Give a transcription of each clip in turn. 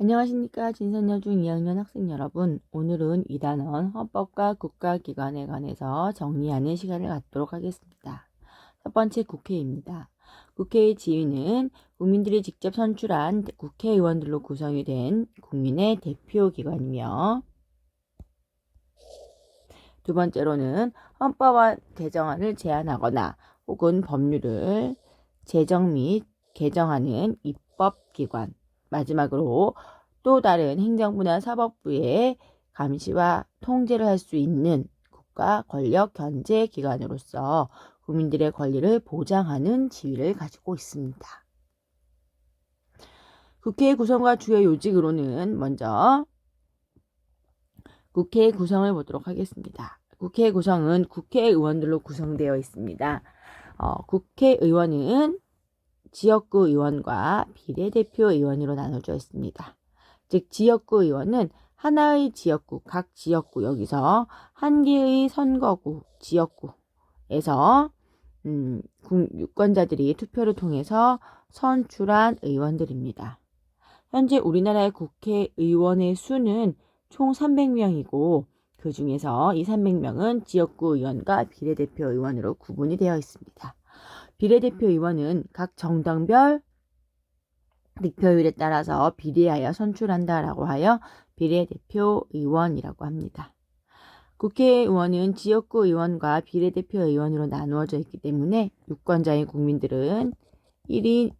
안녕하십니까. 진선여중 2학년 학생 여러분. 오늘은 2단원 헌법과 국가기관에 관해서 정리하는 시간을 갖도록 하겠습니다. 첫 번째 국회입니다. 국회의 지위는 국민들이 직접 선출한 국회의원들로 구성이 된 국민의 대표기관이며, 두 번째로는 헌법과 개정안을 제안하거나 혹은 법률을 제정 및 개정하는 입법기관, 마지막으로 또 다른 행정부나 사법부의 감시와 통제를 할 수 있는 국가 권력 견제 기관으로서 국민들의 권리를 보장하는 지위를 가지고 있습니다. 국회의 구성과 주요 요직으로는 먼저 국회의 구성을 보도록 하겠습니다. 국회의 구성은 국회의원들로 구성되어 있습니다. 국회의원은 지역구 의원과 비례대표 의원으로 나눠져 있습니다. 즉 지역구 의원은 하나의 지역구, 각 지역구, 여기서 한 개의 선거구, 지역구에서 유권자들이 투표를 통해서 선출한 의원들입니다. 현재 우리나라의 국회의원의 수는 총 300명이고 그 중에서 이 300명은 지역구 의원과 비례대표 의원으로 구분이 되어 있습니다. 비례대표 의원은 각 정당별 득표율에 따라서 비례하여 선출한다라고 하여 비례대표 의원이라고 합니다. 국회의원은 지역구 의원과 비례대표 의원으로 나누어져 있기 때문에 유권자인 국민들은 1인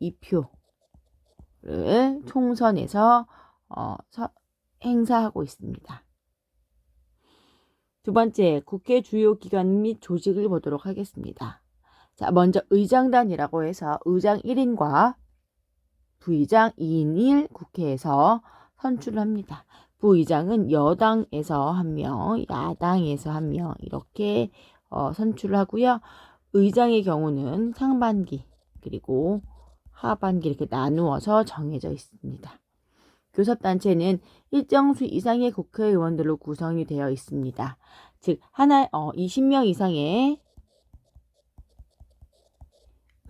2표를 총선에서 행사하고 있습니다. 두 번째, 국회 주요 기관 및 조직을 보도록 하겠습니다. 자, 먼저 의장단이라고 해서 의장 1인과 부의장 2인 1 국회에서 선출을 합니다. 부의장은 여당에서 1명, 야당에서 1명 이렇게 선출을 하고요. 의장의 경우는 상반기 그리고 하반기 이렇게 나누어서 정해져 있습니다. 교섭단체는 일정 수 이상의 국회의원들로 구성이 되어 있습니다. 즉 20명 이상의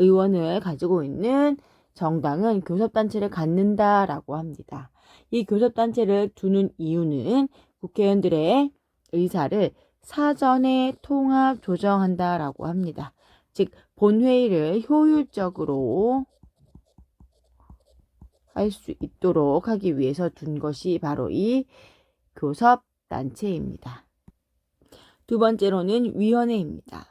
의원을 가지고 있는 정당은 교섭단체를 갖는다라고 합니다. 이 교섭단체를 두는 이유는 국회의원들의 의사를 사전에 통합 조정한다라고 합니다. 즉 본회의를 효율적으로 할 수 있도록 하기 위해서 둔 것이 바로 이 교섭단체입니다. 두 번째로는 위원회입니다.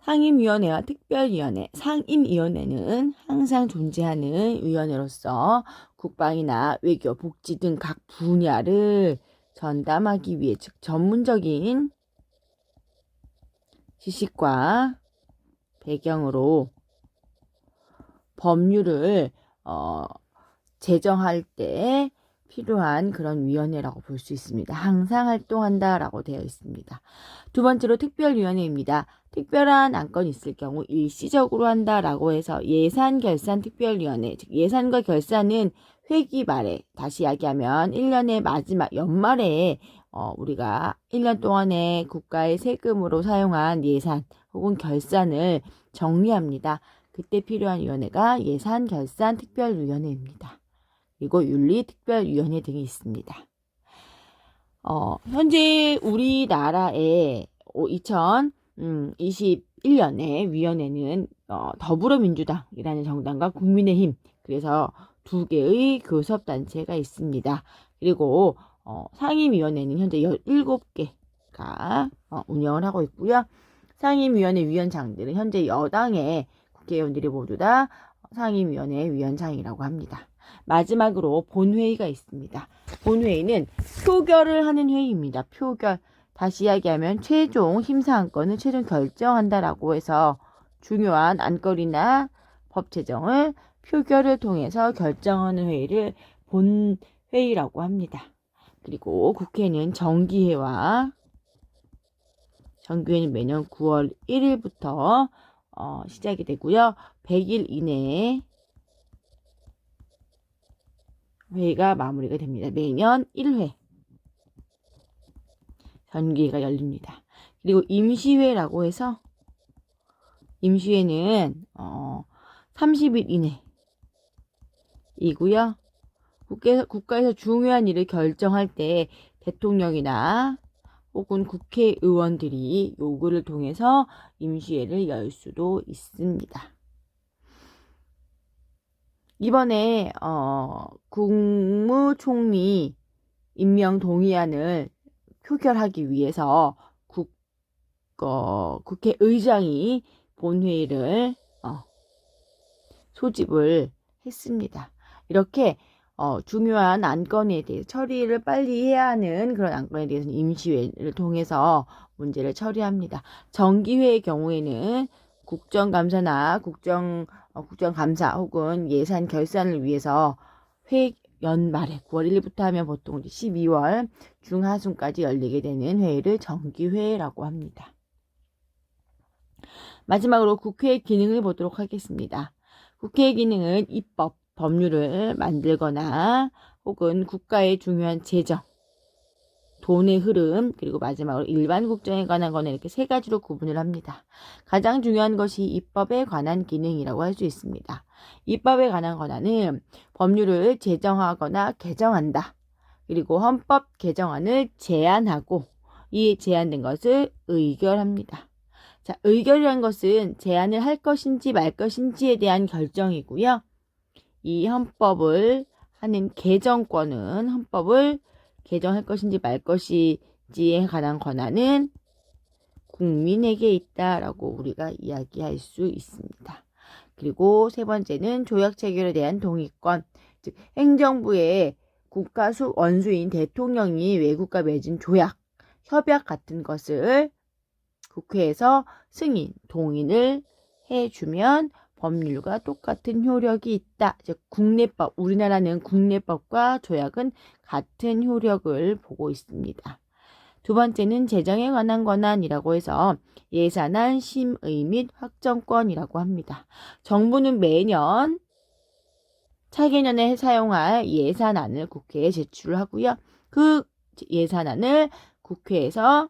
상임위원회와 특별위원회, 상임위원회는 항상 존재하는 위원회로서 국방이나 외교, 복지 등 각 분야를 전담하기 위해 즉 전문적인 지식과 배경으로 법률을 제정할 때 필요한 그런 위원회라고 볼 수 있습니다. 항상 활동한다라고 되어 있습니다. 두 번째로 특별위원회입니다. 특별한 안건이 있을 경우 일시적으로 한다라고 해서 예산결산특별위원회, 즉 예산과 결산은 회기 말에, 다시 이야기하면 1년의 마지막 연말에 우리가 1년 동안의 국가의 세금으로 사용한 예산 혹은 결산을 정리합니다. 그때 필요한 위원회가 예산결산특별위원회입니다. 그리고 윤리특별위원회 등이 있습니다. 현재 우리나라의 2021년에 위원회는 더불어민주당이라는 정당과 국민의힘, 그래서 두 개의 교섭단체가 있습니다. 그리고 상임위원회는 현재 17개가 운영을 하고 있고요. 상임위원회 위원장들은 현재 여당의 국회의원들이 모두 다 상임위원회 위원장이라고 합니다. 마지막으로 본회의가 있습니다. 본회의는 표결을 하는 회의입니다. 표결. 다시 이야기하면 최종 심사안건을 최종 결정한다라고 해서 중요한 안건이나 법 제정을 표결을 통해서 결정하는 회의를 본회의라고 합니다. 그리고 국회는 정기회는 매년 9월 1일부터 시작이 되고요. 100일 이내에 회의가 마무리가 됩니다. 매년 1회 정기회가 열립니다. 그리고 임시회라고 해서 임시회는 30일 이내이고요. 국가에서 중요한 일을 결정할 때 대통령이나 혹은 국회의원들이 요구를 통해서 임시회를 열 수도 있습니다. 이번에 국무총리 임명 동의안을 표결하기 위해서 국회의장이 본회의를 소집을 했습니다. 이렇게 중요한 안건에 대해 처리를 빨리 해야 하는 그런 안건에 대해서는 임시회를 통해서 문제를 처리합니다. 정기회의 경우에는 국정감사나 국정감사 혹은 예산 결산을 위해서 연말에 9월 1일부터 하면 보통 12월 중하순까지 열리게 되는 회의를 정기회라고 합니다. 마지막으로 국회의 기능을 보도록 하겠습니다. 국회의 기능은 입법, 법률을 만들거나 혹은 국가의 중요한 재정, 돈의 흐름, 그리고 마지막으로 일반 국정에 관한 거는 이렇게 세 가지로 구분을 합니다. 가장 중요한 것이 입법에 관한 기능이라고 할 수 있습니다. 입법에 관한 권한은 법률을 제정하거나 개정한다. 그리고 헌법 개정안을 제안하고 이 제안된 것을 의결합니다. 자, 의결이란 것은 제안을 할 것인지 말 것인지에 대한 결정이고요. 이 헌법을 하는 개정권은 헌법을 개정할 것인지 말 것인지에 관한 권한은 국민에게 있다라고 우리가 이야기할 수 있습니다. 그리고 세 번째는 조약 체결에 대한 동의권, 즉 행정부의 원수인 대통령이 외국과 맺은 조약, 협약 같은 것을 국회에서 승인, 동의를 해주면 법률과 똑같은 효력이 있다. 즉 국내법, 우리나라는 국내법과 조약은 같은 효력을 보고 있습니다. 두 번째는 재정에 관한 권한이라고 해서 예산안 심의 및 확정권이라고 합니다. 정부는 매년 차개년에 사용할 예산안을 국회에 제출을 하고요. 그 예산안을 국회에서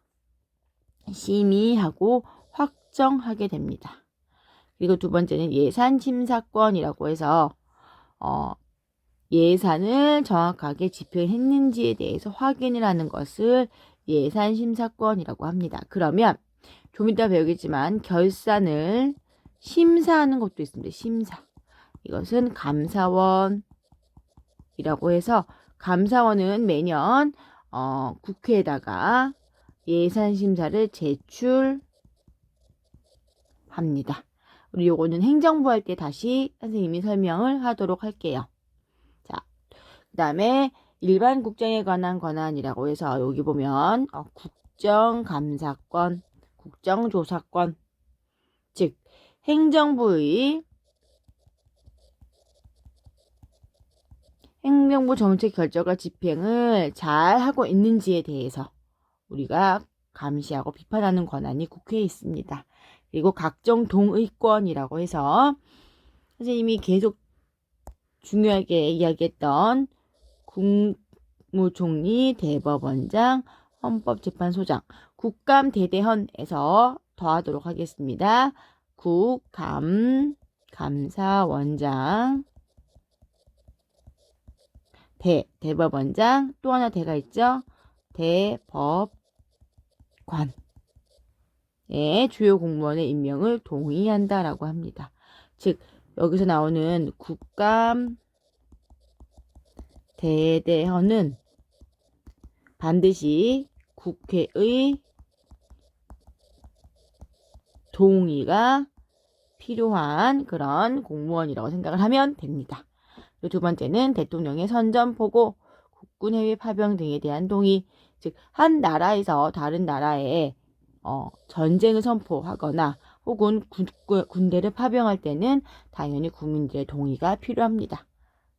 심의하고 확정하게 됩니다. 그리고 두 번째는 예산 심사권이라고 해서 예산을 정확하게 집행했는지에 대해서 확인을 하는 것을 예산 심사권이라고 합니다. 그러면 좀 이따 배우겠지만 결산을 심사하는 것도 있습니다. 심사. 이것은 감사원이라고 해서 감사원은 매년 국회에다가 예산 심사를 제출합니다. 우리 요거는 행정부 할 때 다시 선생님이 설명을 하도록 할게요. 자, 그 다음에 일반 국정에 관한 권한이라고 해서 여기 보면 국정감사권, 국정조사권, 즉 행정부 정책 결정과 집행을 잘 하고 있는지에 대해서 우리가 감시하고 비판하는 권한이 국회에 있습니다. 그리고 각종 동의권이라고 해서 선생님이 계속 중요하게 이야기했던 국무총리, 대법원장, 헌법재판소장, 국감대대헌에서 더하도록 하겠습니다. 감사원장, 대법원장, 또 하나 대가 있죠? 대법관. 주요 공무원의 임명을 동의한다라고 합니다. 즉 여기서 나오는 국감 대대헌은 반드시 국회의 동의가 필요한 그런 공무원이라고 생각을 하면 됩니다. 그리고 두 번째는 대통령의 선전포고, 국군 해외 파병 등에 대한 동의, 즉 한 나라에서 다른 나라에 전쟁을 선포하거나 혹은 군대를 파병할 때는 당연히 국민들의 동의가 필요합니다.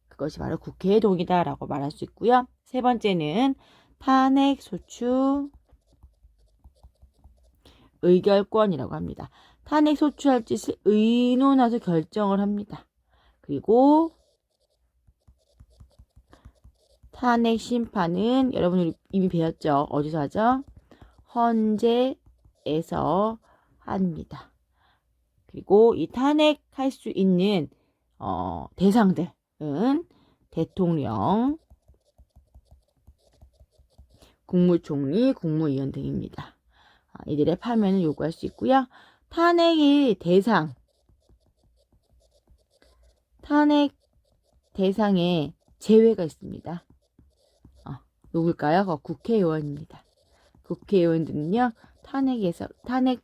그것이 바로 국회의 동의다라고 말할 수 있고요. 세 번째는 탄핵 소추 의결권이라고 합니다. 탄핵 소추할 짓을 의논해서 결정을 합니다. 그리고 탄핵 심판은 여러분 이미 배웠죠? 어디서 하죠? 헌재에서 합니다. 그리고 이 탄핵할 수 있는 대상들은 대통령, 국무총리, 국무위원 등입니다. 이들의 파면을 요구할 수 있고요. 탄핵의 대상에 제외가 있습니다. 누굴까요? 국회의원입니다. 국회의원들은요, 탄핵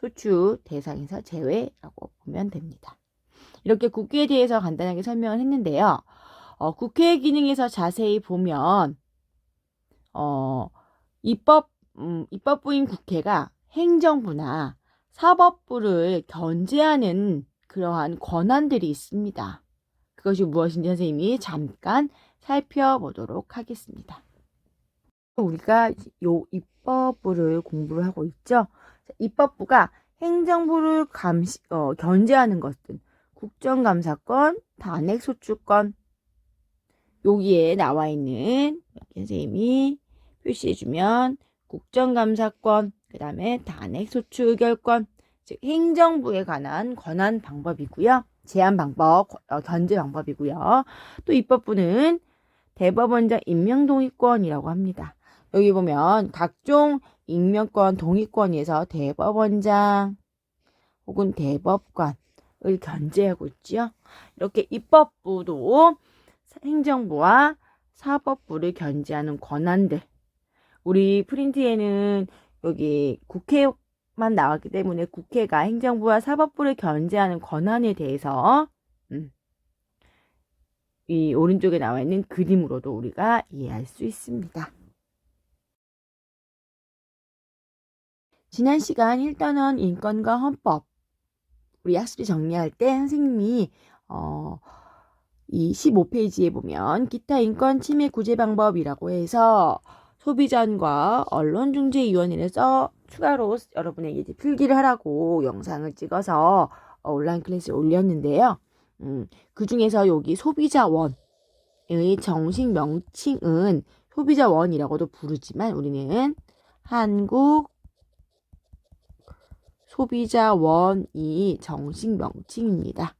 소추 대상에서 제외라고 보면 됩니다. 이렇게 국회에 대해서 간단하게 설명을 했는데요. 국회의 기능에서 자세히 보면 입법부인 국회가 행정부나 사법부를 견제하는 그러한 권한들이 있습니다. 그것이 무엇인지 선생님이 잠깐 살펴보도록 하겠습니다. 우리가 요 입법부를 공부를 하고 있죠. 입법부가 행정부를 견제하는 것들, 국정감사권, 탄핵소추권, 여기에 나와 있는 선생님이 표시해주면 국정감사권, 그 다음에 탄핵소추 의결권, 즉 행정부에 관한 권한 방법이고요. 제한 방법, 견제 방법이고요. 또 입법부는 대법원장 임명동의권이라고 합니다. 여기 보면 각종 임명권, 동의권에서 대법원장 혹은 대법관을 견제하고 있죠. 이렇게 입법부도 행정부와 사법부를 견제하는 권한들. 우리 프린트에는 여기 국회만 나왔기 때문에 국회가 행정부와 사법부를 견제하는 권한에 대해서 이 오른쪽에 나와 있는 그림으로도 우리가 이해할 수 있습니다. 지난 시간 1단원 인권과 헌법 우리 학습지 정리할 때 선생님이 이 15페이지에 보면 기타 인권 침해 구제 방법이라고 해서 소비자원과 언론중재위원회를 추가로 여러분에게 이제 필기를 하라고 영상을 찍어서 온라인 클래스에 올렸는데요. 그 중에서 여기 소비자원의 정식 명칭은 소비자원이라고도 부르지만 우리는 한국 소비자원이 정식 명칭입니다.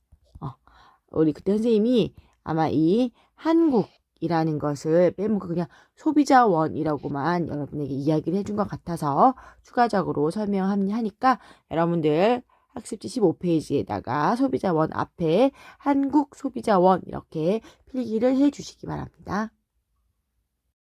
우리 그때 선생님이 아마 이 한국이라는 것을 빼먹고 그냥 소비자원이라고만 여러분에게 이야기를 해준 것 같아서 추가적으로 설명하니까 여러분들 학습지 15페이지에다가 소비자원 앞에 한국 소비자원 이렇게 필기를 해주시기 바랍니다.